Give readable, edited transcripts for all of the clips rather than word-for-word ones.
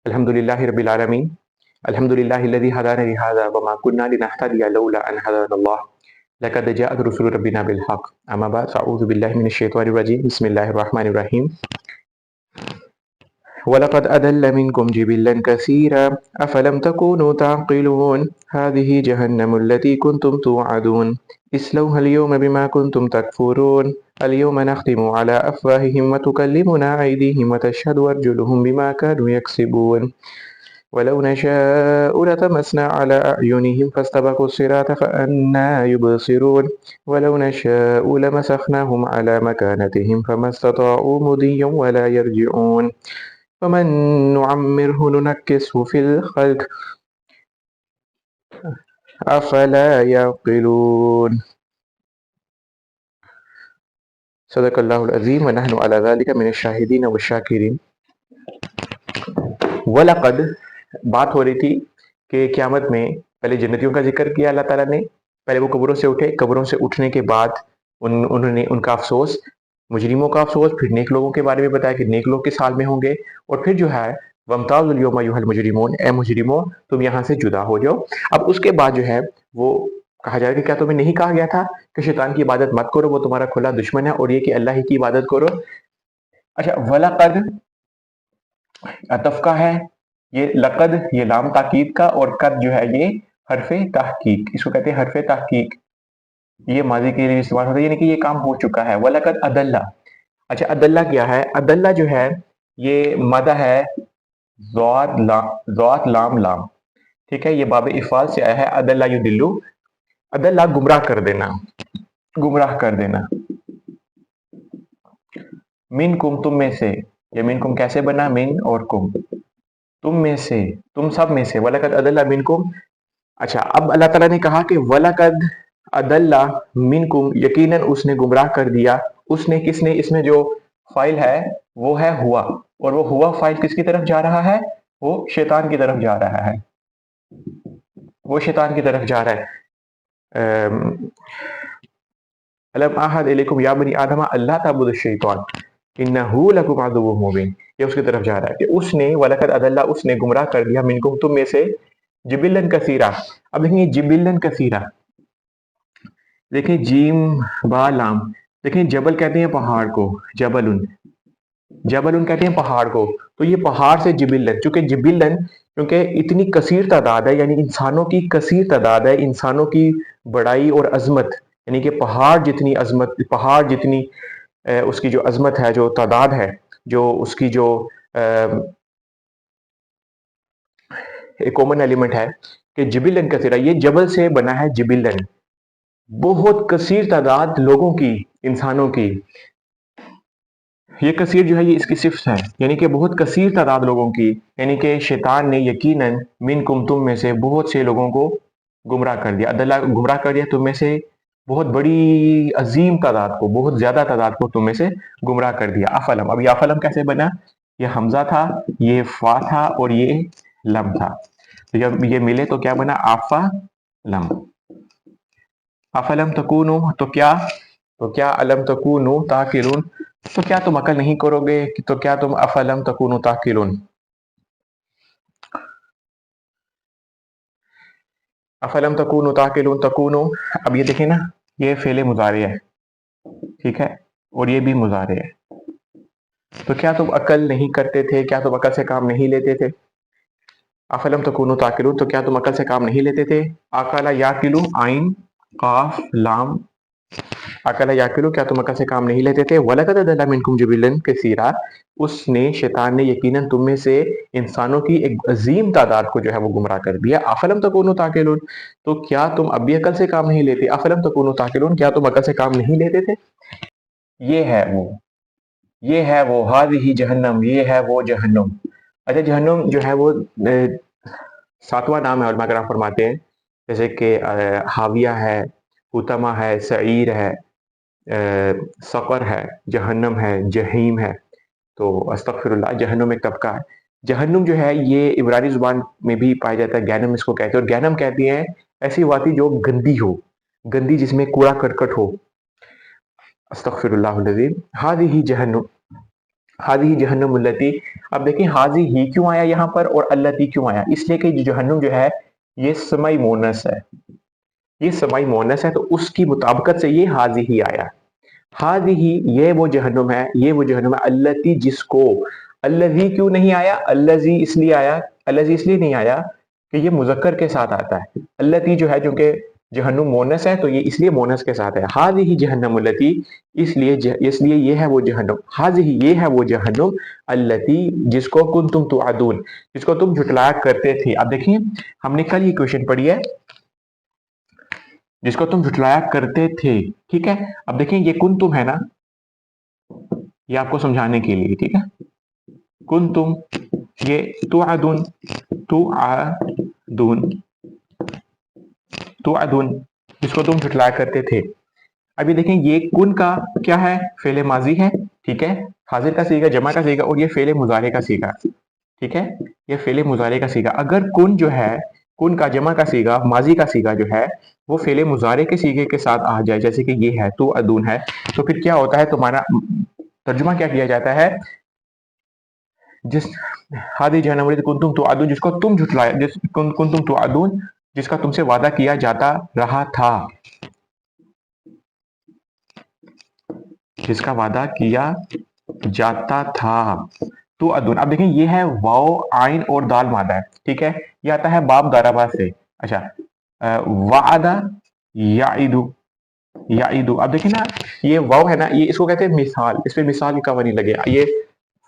الحمد لله رب العالمين. الحمد لله الذي هدانا لهذا وما كنا لنهتدي لولا أن هدانا الله. لقد جاءت رسل ربنا بالحق. أما بعد فأعوذ بالله من الشيطان الرجيم. بسم الله الرحمن الرحيم. ولقد أضل منكم جبلا كثيرا أفلم تكونوا تعقلون. هذه جهنم التي كنتم توعدون اصلوها اليوم بما كنتم تكفرون. اليوم نختم على أفواههم وتكلمنا أيديهم وتشهد أرجلهم بما كانوا يكسبون. ولو نشاء لطمسنا على أعينهم فاستبقوا الصراط فأنى يبصرون. ولو نشاء لمسخناهم على مكانتهم فما استطاعوا مضيا ولا يرجعون. ومن نعمره ننكسه في الخلق أفلا يعقلون. صدق اللہ العظیم ونحن على ذلك من الشاہدین والشاکرین. وَلَقَدْ بات ہو رہی تھی کہ قیامت میں پہلے جنتیوں کا ذکر کیا اللہ تعالیٰ نے. پہلے وہ قبروں سے اٹھے، قبروں سے اٹھنے کے بعد انہوں نے ان کا افسوس، مجرموں کا افسوس، پھر نیک لوگوں کے بارے میں بتایا کہ نیک لوگ کس حال میں ہوں گے، اور پھر جو ہے وَامْتَازُوا الْيَوْمَ أَيُّهَا الْمُجْرِمُونَ، اے مجرموں تم یہاں سے جدا ہو جاؤ. اب اس کے بعد جو ہے وہ کہا جائے کہ کیا تمہیں نہیں کہا گیا تھا کہ شیطان کی عبادت مت کرو، وہ تمہارا کھلا دشمن ہے، اور یہ کہ اللہ ہی کی عبادت کرو. اچھا، وَلَقَدْ عطف کا ہے، یہ لقد یہ لام تاکید کا، اور قد جو ہے یہ حرف تحقیق، اس کو کہتے ہیں حرف تحقیق. یہ ماضی کے لیے استعمال ہوتا ہے، یعنی کہ یہ کام ہو چکا ہے. وَلَقَدْ أَضَلَّ. اچھا، ادلہ کیا ہے؟ ادلہ جو ہے یہ مدہ ہے ذات لام لام، ٹھیک ہے، یہ باب افعال سے آیا ہے. ادلہ یدلو، ادلہ گمراہ کر دینا، گمراہ کر دینا. من کم تم میں سے، یہ من کم کیسے بنا؟ من اور کم، تم میں سے، تم سب میں سے. وَلَقَدْ أَضَلَّ مِنْكُمْ. اچھا، اب اللہ تعالیٰ نے کہا کہ وَلَقَدْ أَضَلَّ مِنْكُمْ، یقیناً اس نے گمراہ کر دیا. اس نے کس نے؟ اس میں جو فائل ہے وہ ہے ہوا، اور وہ ہوا فائل کس کی طرف جا رہا ہے؟ وہ شیطان کی طرف جا رہا ہے، وہ شیطان کی طرف جا رہا ہے. أَلَمْ أَعْهَدْ إِلَيْكُمْ يَا بَنِي آدَمَ أَلَّا تَعْبُدُوا الشَّيْطَانَ إِنَّهُ لَكُمْ عَدُوٌّ مُّبِينٌ. یہ اس کی طرف جا رہا ہے کہ اس نے وَلَقَدْ أَضَلَّ، اس نے گمراہ کر دیا منکم تم میں سے جبلن کثیرہ. اب دیکھیں یہ جبلن کثیرہ، دیکھیں جیم با لام، دیکھیں جبل کہتے ہیں پہاڑ کو، جبلن، جبلن کہتے ہیں پہاڑ کو. تو یہ پہاڑ سے جبلن، چونکہ جبلن کیونکہ اتنی کثیر تعداد ہے، یعنی انسانوں کی کثیر تعداد ہے، انسانوں کی بڑائی اور عظمت، یعنی کہ پہاڑ جتنی عظمت، پہاڑ جتنی اس کی جو عظمت ہے، جو تعداد ہے، جو اس کی جو ایک کامن ایلیمنٹ ہے کہ جبلن کثیرہ، یہ جبل سے بنا ہے. جبلن بہت کثیر تعداد لوگوں کی، انسانوں کی. یہ کثیر جو ہے یہ اس کی صفت ہے، یعنی کہ بہت کثیر تعداد لوگوں کی، یعنی کہ شیطان نے یقیناً منکم تم میں سے بہت سے لوگوں کو گمراہ کر دیا. ادلہ گمراہ کر دیا تم میں سے بہت بڑی عظیم تعداد کو، بہت زیادہ تعداد کو تم میں سے گمراہ کر دیا. افلم، اب یہ افلم کیسے بنا؟ یہ حمزہ تھا، یہ فا تھا، اور یہ لم تھا. تو جب یہ ملے تو کیا بنا؟ آفا لم. افلم تکونو، تو کیا علم تکونو تاکلون، تو کیا تم عقل نہیں کرو گے؟ تو کیا تم افلم تکونو تاکلون، افلم تکونو تاکلون. تکونو، اب یہ دیکھیں نا، یہ فعل مضارع ہے، ٹھیک ہے، اور یہ بھی مضارع ہے. تو کیا تم عقل نہیں کرتے تھے؟ کیا تم عقل سے کام نہیں لیتے تھے؟ افلم تکونو تاکلون، تو کیا تم عقل سے کام نہیں لیتے تھے؟ اکلا یاکلو، عین قاف لام، اکلا یاکلو، کیا تم عقل سے کام نہیں لیتے تھے؟ وَلَقَدْ أَضَلَّ مِنْكُمْ جِبِلًّا كَثِيرًا، اس نے، شیطان نے یقیناً تم میں سے انسانوں کی ایک عظیم تعداد کو جو ہے وہ گمراہ کر دیا. افلم تکونو تاکلون، تو کیا تم اب بھی عقل سے کام نہیں لیتے؟ افلم تکونو تاکلون، کیا تم عقل سے کام نہیں لیتے تھے؟ یہ ہے وہ، یہ ہے وہ، ہذہ جہنم، یہ ہے وہ جہنم. اچھا، جہنم جو ہے وہ 7واں نام ہے، علماء کرام فرماتے ہیں، جیسے کہ حاویہ ہے، حطمہ ہے، سعیر ہے، سقر ہے، جہنم ہے، جہیم ہے. تو استغفر اللہ، جہنم ایک طبقہ ہے. جہنم جو ہے یہ عبرانی زبان میں بھی پایا جاتا ہے، گینم اس کو کہتے ہیں. اور گینم کہتے ہیں ایسی وادی جو گندی ہو، گندی جس میں کوڑا کرکٹ ہو. استغفر اللہ العظیم. ہذہ جہنم، हाज़िही जहन्नुम अल्लती, अब देखिए हाज़ी ही क्यों आया यहाँ पर और अल्लती क्यों आया, इसलिए कि जहन्नुम जो है ये समाई मोनस है, ये समाई मोनस है, तो उसकी मुताबिकत से ये हाज़ी ही आया। हाज़िही ये वो जहन्नुम है, ये वो जहन्नुम है, अल्लती जिसको, अल्लज़ी क्यों नहीं आया, अल्लज़ी इसलिए आया, अल्लज़ी इसलिए नहीं आया कि ये मुज़क्कर के साथ आता है। अल्लती जो है क्योंकि जहन्नुम मोनस है तो ये इसलिए मोनस के साथ है। हाज़िही जहन्नम अल्लती, इसलिए ये है वो जहन्नुम, हाज़िही ये है वो जहन्नुम, अल्लती जिसको कुंतुम तुअदून, जिसको तुम झुटलाया करते थे। अब देखिए हमने कल ये क्वेश्चन पढ़ी है, जिसको तुम झुटलाया करते थे, ठीक है। अब देखिए ये कुंतुम है ना, ये आपको समझाने के लिए, ठीक है। कुंतुम ये तुअदून, तुअदून, तुअदून जिसको तुम झुटलाया करते थे। अभी देखें ये कुन का क्या है, फेले माजी है, ठीक है, हाजिर का सीगा, जमा का सीगा, और ये फेले मुजारे का सीगा, ठीक है, ये फेले मुजारे का सीगा। अगर कुन जो है, कुन का जमा का सीगा, माजी का सीगा जो है वो फेले मुजारे के सीगे के साथ आ जाए, जैसे कि ये है तो अदून है, तो फिर क्या होता है, तुम्हारा तर्जुमा क्या किया जाता है, जिस हादी जहन्नम कुंतुम तुअदून, जिसको तुम झुटलाया, कुंतुम तुअदून जिसका तुमसे वादा किया जाता रहा था, जिसका वादा किया जाता था, तो अदुन। अब देखें ये है वाओ आइन और दाल मादा है, ठीक है, ये आता है बाब दाराबा से। अच्छा वादा याइदु, याइदु, अब देखिए ना ये वाव है ना, ये इसको कहते हैं मिसाल, इस पे मिसाल की कवानी लगे। ये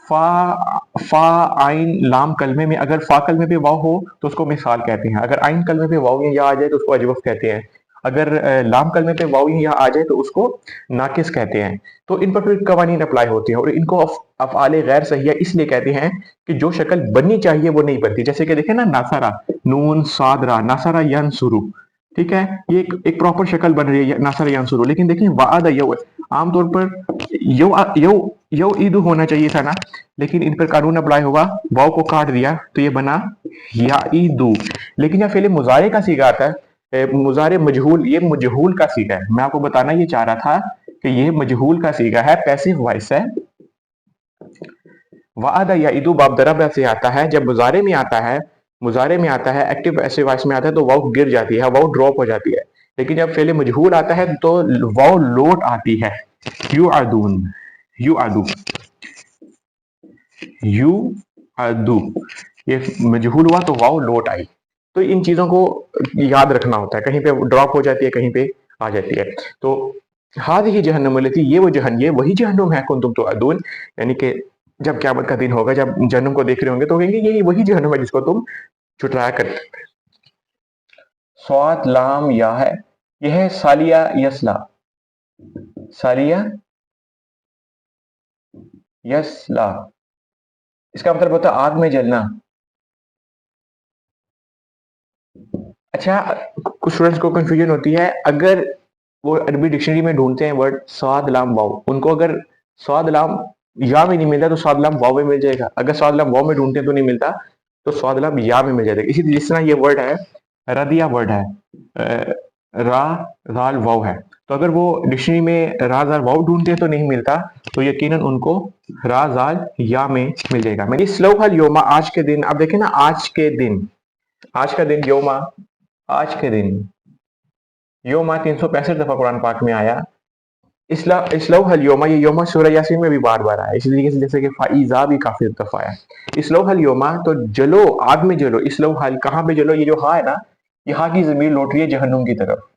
फा आइन लाम कलमे में, अगर फा कलमे पे वाव हो तो उसको मिसाल कहते हैं, अगर आइन कलमे पे वाव या आ जाए तो उसको अजवफ कहते हैं, अगर लाम कलमे पे वाव या आ जाए तो उसको नाकिस कहते हैं। तो इन पर फिर कवानीन अप्लाई होती हैं, और इनको अफ़आले गैर सहिया इसलिए कहते हैं कि जो शक्ल बननी चाहिए वो नहीं बनती। जैसे कि देखें ना नासरा, नून सादरा, नासरा यनसुरु, ठीक है, ये एक प्रॉपर शक्ल बन रही है नासरा यनसुरु, लेकिन देखिए वादा यौ, आमतौर पर यौ यौ यौ ईदु होना चाहिए था ना, लेकिन इन पर कानून अप्लाई होगा, वाव को काट दिया तो ये बना या ईदु। लेकिन जब फेले मुजारे का सीगा आता है, मुजारे मजहूल, ये मजहूल का सीगा है, मैं आपको बताना ये चाह रहा था कि ये मजहूल का सीगा है, पैसिव वॉइस है। वादा या ईदु बाब दरब से आता है, जब मुजारे में आता है, मुजारे में आता है, एक्टिव पैसिव वॉइस में आता है तो वाव गिर जाती है, वाव ड्रॉप हो जाती है। लेकिन जब फेले मजहूल आता है तो वाव लोट आती है, यू आदून, यू आदू, यू आदू, ये मजहूल हुआ तो वाव लोट आई। तो इन चीजों को याद रखना होता है, कहीं पे ड्रॉप हो जाती है, कहीं पे आ जाती है। तो हाथ ही जहन्नुम लेती, ये वो जहन, ये वही जहन्नुम है कुन तुम तो अदून, यानी कि जब क़यामत का दिन होगा, जब जहन्नुम को देख रहे होंगे तो कहेंगे ये वही जहन्नुम है जिसको तुम छुटलाया करते थे। स्वाद लाम या है, यह है सालिया यसला, सालिया यसला, इसका मतलब होता है आग में जलना। अच्छा कुछ स्टूडेंट्स को कंफ्यूजन होती है, अगर वो अरबी डिक्शनरी में ढूंढते हैं वर्ड स्वाद लाम वाव, उनको अगर स्वाद लाम या में नहीं मिलता तो स्वाद लाम वाव में मिल जाएगा, अगर स्वाद लाम वाव में ढूंढते हैं तो नहीं मिलता, तो स्वाद लाम या में मिल जाएगा। इसी जिस तरह ये वर्ड है रदिया वर्ड है, रा राल वाव है, तो अगर वो डिक्शनरी में रा जाल वाव ढूंढते हैं तो नहीं मिलता, तो यकीनन उनको रा जाल या में मिल जाएगा। मैं स्लो हल योमा, आज के दिन, अब देखें ना आज के दिन, आज का दिन योमा, आज के दिन, योमा 365 दफा कुरान पाक में आया। इसलौ हल योमा, ये योमा सूरह यासीन में भी बार बार आया, इसी तरीके से जैसे कि फाइजा भी काफी दफा आया। इसलौ हल योमा तो जलो, आग में जलो, इसलौ हल कहाँ पे जलो, ये जो हा है ना, यहाँ की जमीन लौट रही है जहन्नुम की तरफ,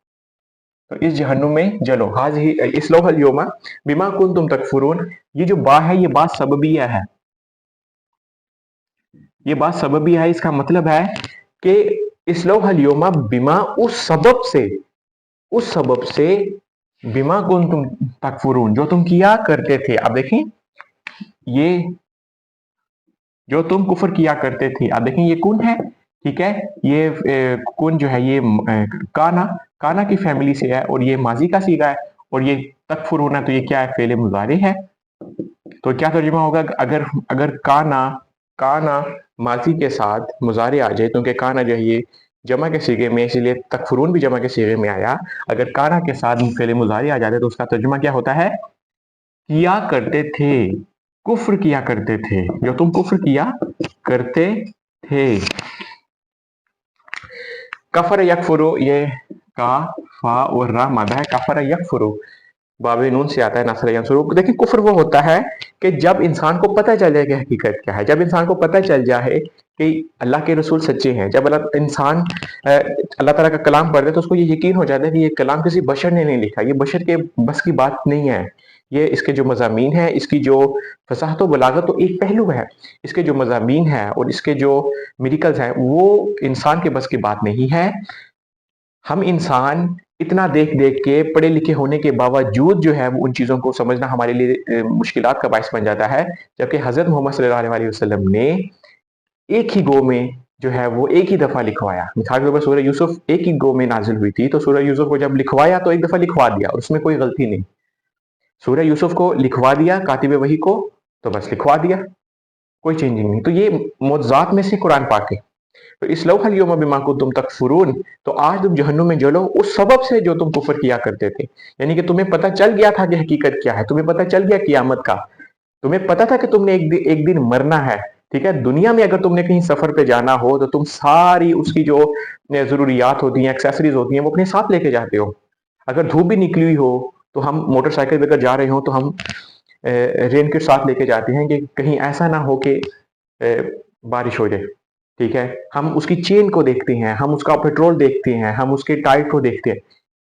तो इस जहन्नुम में जलो। हाज ही इसलौ हल योमा बिमा कुन तुम तकफुरून, ये जो बा है ये बात सबबिया है, ये बात सबबिया है, इसका मतलब है कि इसलौ हल योमा बिमा उस सबब से, उस सबब से, बिमा कुन तुम तकफुरून जो तुम किया करते थे। अब देखें ये जो तुम कुफर किया करते थे, अब देखें ये कुन है, ठीक है, ये कुन जो है ये काना, काना की फैमिली से है, और ये माजी का सीगा है, और ये तकफुरून है तो ये क्या है, फेले मुजारे है। तो क्या तर्जुमा होगा, अगर अगर काना, काना माजी के साथ मुजारे आ जाए, क्योंकि काना जो है ये जमा के सीगे में, इसलिए तकफुरून भी जमा के सीगे में आया, अगर काना के साथ फेले मुजारे आ जाते तो उसका तर्जुमा क्या होता है, किया करते थे, कुफ्र किया करते थे, जो तुम कुफ्र किया करते थे। कफर यकफुरु, ये का फा और रा मादा है। कफर यकफुरु बाबे नून से आता है, नसर यंसुरु। देखिए कुफ्र वो होता है कि जब इंसान को पता चल जाए कि हकीकत क्या है, जब इंसान को पता चल जाए कि अल्लाह के रसूल सच्चे हैं, जब इंसान अल्लाह ताला का कलाम पढ़ दे तो उसको ये यकीन हो जाता है कि ये कलाम किसी बशर ने नहीं लिखा, ये बशर के बस की बात नहीं है, ये इसके जो मज़ामीन है, इसकी जो फसाहत व बलागत तो एक पहलू है, इसके जो मज़ामीन है और इसके जो मिरिकल्स हैं वो इंसान के बस की बात नहीं है। हम इंसान इतना देख देख के पढ़े लिखे होने के बावजूद जो है वो उन चीज़ों को समझना हमारे लिए मुश्किलात का बायस बन जाता है, जबकि हज़रत मोहम्मद सल्लल्लाहु अलैहि वसल्लम ने एक ही गो में जो है वो एक ही दफ़ा लिखवाया। मिसाल के तौर पर सूरह यूसुफ एक ही गो में नाजिल हुई थी, तो सूरह यूसुफ को जब लिखवाया तो एक दफ़ा लिखवा दिया और उसमें कोई गलती नहीं। सूरह यूसुफ को लिखवा दिया कातिब वही को, तो बस लिखवा दिया, कोई चेंजिंग नहीं। तो ये मुअज्जात में से कुरान पाक है। तो इसलौहल यौम बिमा कुंतुम तकफुरून, तो आज तुम जहन्नुम में जलो उस सबब से जो तुम कुफर किया करते थे। यानी कि तुम्हें पता चल गया था कि हकीकत क्या है, तुम्हें पता चल गया कियामत का, तुम्हें पता था कि तुमने एक दिन मरना है। ठीक है, दुनिया में अगर तुमने कहीं सफर पे जाना हो तो तुम सारी उसकी जो जरूरियात होती हैं, एक्सेसरीज होती हैं, वो अपने साथ लेके जाते हो। अगर धूप भी निकली हुई हो तो हम मोटरसाइकिल पे अगर जा रहे हो तो हम रेन किट साथ लेके जाते हैं कि कहीं ऐसा ना हो कि बारिश हो जाए। ठीक है, हम उसकी चेन को देखते हैं, हम उसका पेट्रोल देखते हैं, हम उसके टायर को देखते हैं।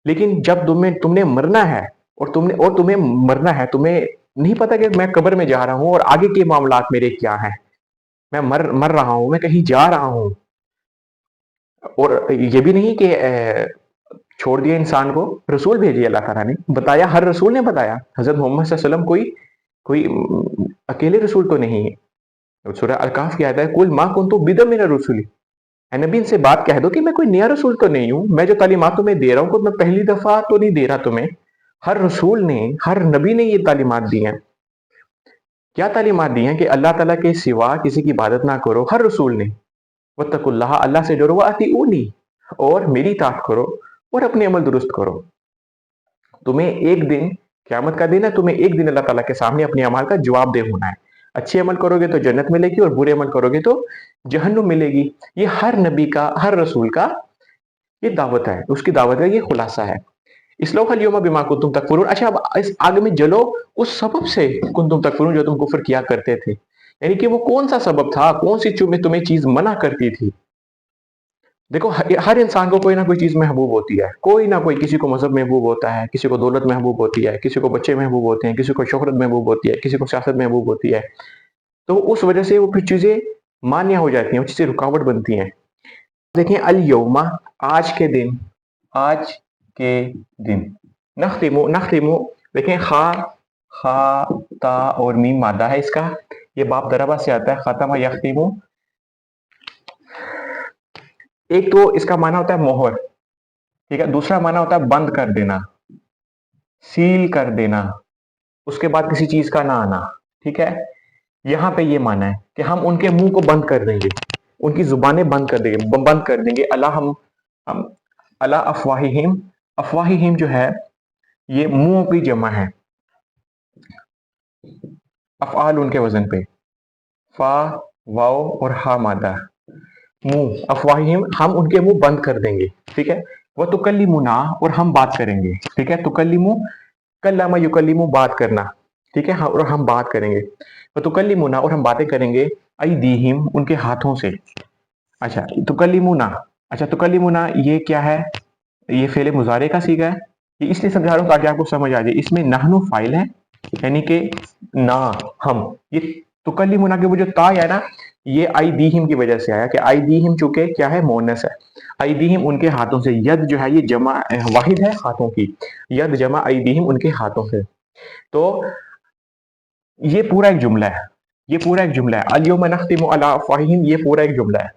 लेकिन जब तुमने मरना है और तुम्हें मरना है, तुम्हें नहीं पता कि मैं कब्र में जा रहा हूं और आगे के मामलात मेरे क्या हैं, मैं मर रहा हूं, मैं कहीं जा रहा हूं। और ये भी नहीं कि छोड़ दिया इंसान को, रसूल भेजिए अल्लाह ताला ने, बताया, हर रसूल ने बताया। हजरत मोहम्मद सल्लल्लाहु अलैहि वसल्लम कोई अकेले रसूल तो नहीं है। सूरह अल-कहफ की आयत है, कुल मा कुन्तु बिदअ मिनर रुसुली, ए नबी इनसे बात कह दो कि मैं कोई नया रसूल तो नहीं हूं, मैं जो तालीमात तुम्हें दे रहा हूं मैं पहली दफा तो नहीं दे रहा तुम्हें। हर रसूल ने, हर नबी ने ये तालीमात दी हैं। क्या तालीमात दी हैं कि अल्लाह ताला के सिवा किसी की इबादत ना करो, हर रसूल ने। वत्तकुल्लाह, अल्लाह से डरो, व अतीऊनी, और मेरी इताअत करो और अपने अमल दुरुस्त करो। तुम्हें एक दिन, क़यामत का दिन है, तुम्हें एक दिन अल्लाह ताला के सामने अपने अमाल का जवाबदेह होना है। अच्छे अमल करोगे तो जन्नत मिलेगी और बुरे अमल करोगे तो जहन्नुम मिलेगी। ये हर नबी का, हर रसूल का ये दावत है, उसकी दावत का ये खुलासा है। इसलौहल यौम बिमा कुंतुम तकफुरून। अच्छा, अब इस आग में जलो उस सबब से कुंतुम तकफुरून, जो तुम कुफ्र किया करते थे। यानी कि वो कौन सा सबब था, कौन सी तुम्हें चीज मना करती थी। देखो हर इंसान को कोई ना कोई चीज महबूब होती है, कोई ना कोई, किसी को मजहब महबूब होता है, किसी को दौलत महबूब होती है, किसी को बच्चे महबूब होते हैं, किसी को शोहरत महबूब होती है, किसी को सियासत महबूब होती है। तो उस वजह से वो फिर चीजें मान्य हो जाती हैं, वो चीजें रुकावट बनती हैं। देखें, अल यौमा, आज के दिन, आज के दिन, नख्तिमु, नख्तिमु, देखें खा, खा, ता और मीम मादा है इसका, ये बाप दरबा से आता है, खतमा यख्तिमु। एक तो इसका माना होता है मोहर, ठीक है, दूसरा माना होता है बंद कर देना, सील कर देना, उसके बाद किसी चीज का ना आना। ठीक है, यहां पे ये माना है कि हम उनके मुंह को बंद कर देंगे, उनकी जुबानें बंद कर देंगे, बंद कर देंगे। अल्लाह हम अला अफवाहिहिम, अफवाहिहिम जो है ये मुंह की जमा है, अफआल उनके वजन पे, फा, वाओ और हा मादा, मुंह, अफवाहिम, हम उनके मुंह बंद कर देंगे। ठीक है, वह तुकल्लिमुना, और हम बात करेंगे। ठीक है, तुकल्लिमु, कल्लमा युकल्लिमु, बात करना। ठीक है, और हम बात करेंगे। वह तुकल्लिमुना, और हम बातें करेंगे, अयदीहिम, उनके हाथों से। अच्छा, तुकल्लिमुना, अच्छा तुकल्लिमुना ये क्या है, ये फेले मुजारे का सीगा है। ये इसलिए समझा रहा हूं ताकि आपको समझ आ जाए, इसमें नहनु फाइल है, यानी कि ना, हम। ये तुकल्लिमुना के वो जो ता है ना, ये आईदीहिम की वजह से आया कि आईदीहिम चूंकि क्या है, मोनस है। आईदीहिम उनके हाथों से, यद जो है ये जमा वाहिद है हाथों की, यद जमा आईदीहिम उनके हाथों से। तो ये पूरा एक जुमला है, ये पूरा एक जुमला है, अल यौमा नख्तिमु अला अफवाहिहिम, ये पूरा एक जुमला है,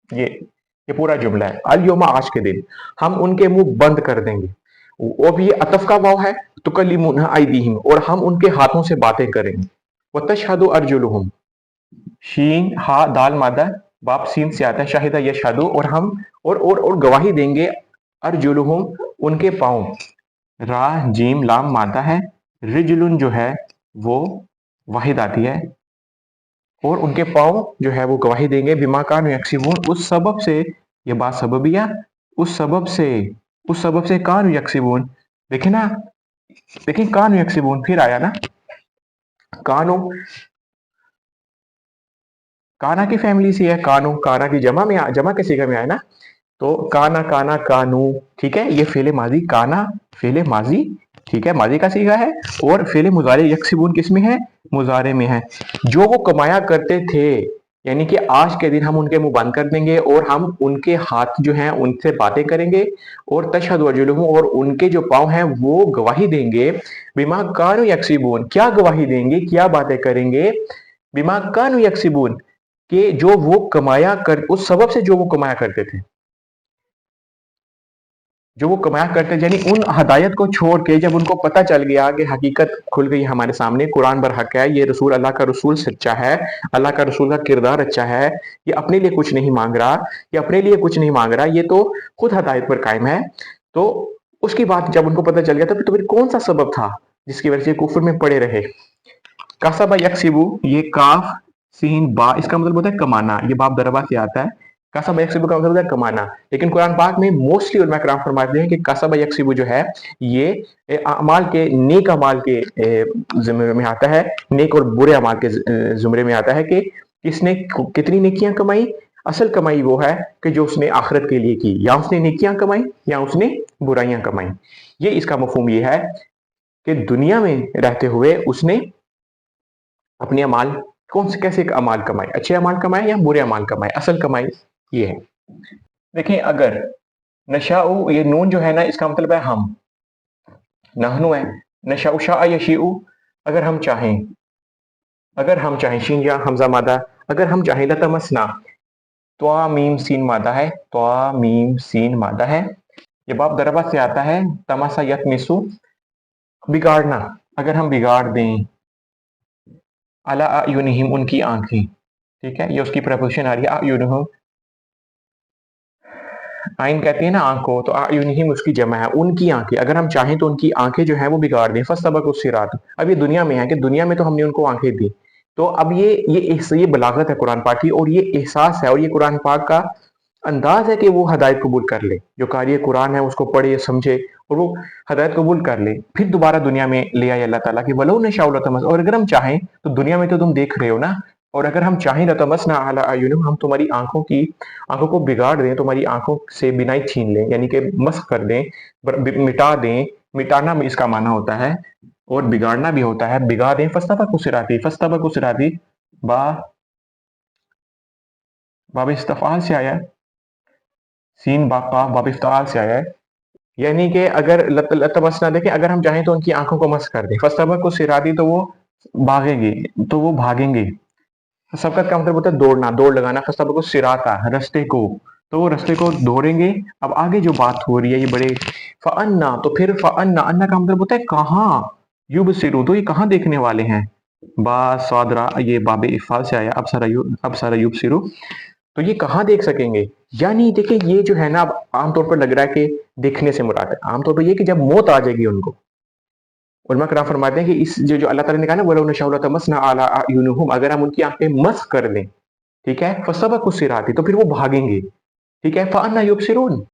ये पूरा जुमला है। अल यौमा, आज के दिन, हम उनके मुंह बंद कर देंगे। वो भी ये अतफ का वाव है, तुकल्लिमुना अयदीहिम, और हम उनके हाथों से बातें करेंगे। व तशहदु अर्जुलुहुम, शीन हा दाल मादा, बाप सीन से आता है, शाहिदा यशहदु, और हम और गवाही देंगे, अर्जुलुहुम, उनके पाँव, रा जीम लाम मादा है, रिजलुन जो है वो वाहिद आती है, और उनके पाँव जो है वो गवाही देंगे बिमा कानू यक्सिबून, उस सबब से, ये बात सबबिया, उस सबब से, उस सबब से कानू यक्सिबून। देखिए ना, देखिए कानू यक्सिबून फिर आया ना, कानू, काना की फैमिली से है, कानू, काना की जमा में, जमा के सीगा में आया ना, तो काना काना कानू, ठीक है, ये फेले माजी, काना फेले माजी, ठीक है, माजी का सीगा है, और फेले मुजारे यक्सिबून किस में है, मुजारे में है। जो वो कमाया करते थे, यानी कि आज के दिन हम उनके मुंह बंद कर देंगे और हम उनके हाथ जो हैं उनसे बातें करेंगे, और तशहदु अर्जुलुहुम, और उनके जो पाँव हैं वो गवाही देंगे, बिमा कानू यक्सिबून, क्या गवाही देंगे, क्या बातें करेंगे, बिमा कानू यक्सिबून, कि जो वो कमाया कर, उस सबब से जो वो कमाया करते थे, जो वो कमाया करते थे, यानी उन हदायत को छोड़ के जब उनको पता चल गया कि हकीकत खुल गई हमारे सामने, कुरान बरहक है, ये रसूल अल्लाह का रसूल सच्चा है, अल्लाह का रसूल का किरदार अच्छा है, ये अपने लिए कुछ नहीं मांग रहा, ये अपने लिए कुछ नहीं मांग रहा, ये तो खुद हदायत पर कायम है, तो उसकी बात जब उनको पता चल गया तो फिर कौन सा सबब था जिसकी वजह से कुफर में पड़े रहे। कासबा यकसिबू, ये काफ सीन बा, इसका मतलब होता है कमाना, ये बाप दरबा से आता है। कासबा यकसिबू का मतलब होता है कमाना, लेकिन कुरान पाक में मोस्टली उलमा कराम फरमाते हैं कि कासबा यकसिबू जो है ये अमाल के, नेक अमाल के ज़िम्मे में आता है, नेक और बुरे अमाल के ज़ुमरे में आता है कि किसने कितनी नेकियां कमाई। असल कमाई वो है कि जो उसने आखिरत के लिए की, या उसने नेकियां कमाई या उसने बुराइयां कमाई। ये इसका मफहूम ये है कि दुनिया में रहते हुए उसने अपने अमाल, कौन से कैसे अमाल कमाए, अच्छे अमाल कमाए या बुरे अमाल कमाए, असल कमाई ये है। देखिए अगर नशाउ, ये नून जो है ना इसका मतलब है हम, नहनु है, नशाउ शाअ यशीउ, अगर हम चाहें, अगर हम चाहें, शीन या हमजा मादा, अगर हम चाहें, लतमसना, त्वा मीम सीन मादा है, त्वा मीम सीन मादा है, ये बाप दरबा से आता है, तमासा यतमिसु, बिगाड़ना, अगर हम बिगाड़ दें, अला अयुनिहिम, उनकी आंखें, ठीक है, ये उसकी प्रपोजिशन आ रही है, अयुनिहिम, आइन कहती है ना आंख को, तो अयुनिहिम उसकी जमा है, उनकी आंखें, अगर हम चाहें तो उनकी आंखें जो है वो बिगाड़ दें, फस्तबक सिरात, अब ये दुनिया में है कि दुनिया में तो हमने उनको आंखें दी, तो अब ये बलागत है कुरान पाक की, और ये एहसास है, और ये कुरान पाक का अंदाज है कि वो हदायत कबूल कर ले, जो कारी कुरान है उसको पढ़े समझे और वो हदायत कबूल कर ले, फिर दोबारा दुनिया में ले आए अल्लाह ताला की वलो ने शाउल तमस, और अगर हम चाहें तो दुनिया में तो तुम देख रहे हो ना, और अगर हम चाहें तमस ना अला अयुनिम, हम तुम्हारी आंखों को बिगाड़ दें, तुम्हारी आंखों से बिनाई छीन लें, यानी कि मस्क कर दें, मिटा दें, मिटाना में इसका माना होता है और बिगाड़ना भी होता है, बिगाड़ दें, फस्तबा कुसराती बा, बाब इस्तफाल से आया, सीन बाका बाब इफ्ताल से आया है, यानी कि अगर लतमसना, देखें अगर हम चाहें तो उनकी आंखों को मस कर दें, फस्तबा को सिराती, तो वो भागेंगे, तो वो भागेंगे, सबकत का मतलब होता है दौड़ना, दौड़ लगाना, फस्तबा को सिराता, रास्ते को, तो वो रास्ते को दौड़ेंगे। अब आगे जो बात हो रही है ये बड़े, फअन्ना, तो फिर फअन्ना, अन्ना का मतलब होता है कहाँ, युबसिरू, तो ये कहाँ देखने वाले हैं, बा सादरा, ये बाबे इफ़ाल से आया, अब सारा युबसिरू, तो ये कहाँ देख सकेंगे, यानी देखिए ये जो है ना, अब आमतौर पर लग रहा है कि देखने से मुराद है, आमतौर पर ये कि जब मौत आ जाएगी उनको, उलमा कराम फरमाते हैं कि इस जो अल्लाह ताला ने कहा ना, वलो नशाउ लतमसना अला अयुनिहिम, अगर हम उनकी आंखें मस कर दें, ठीक है, फसबक सिराती, तो फिर वो भागेंगे, ठीक है, फअन्ना युबसिरून,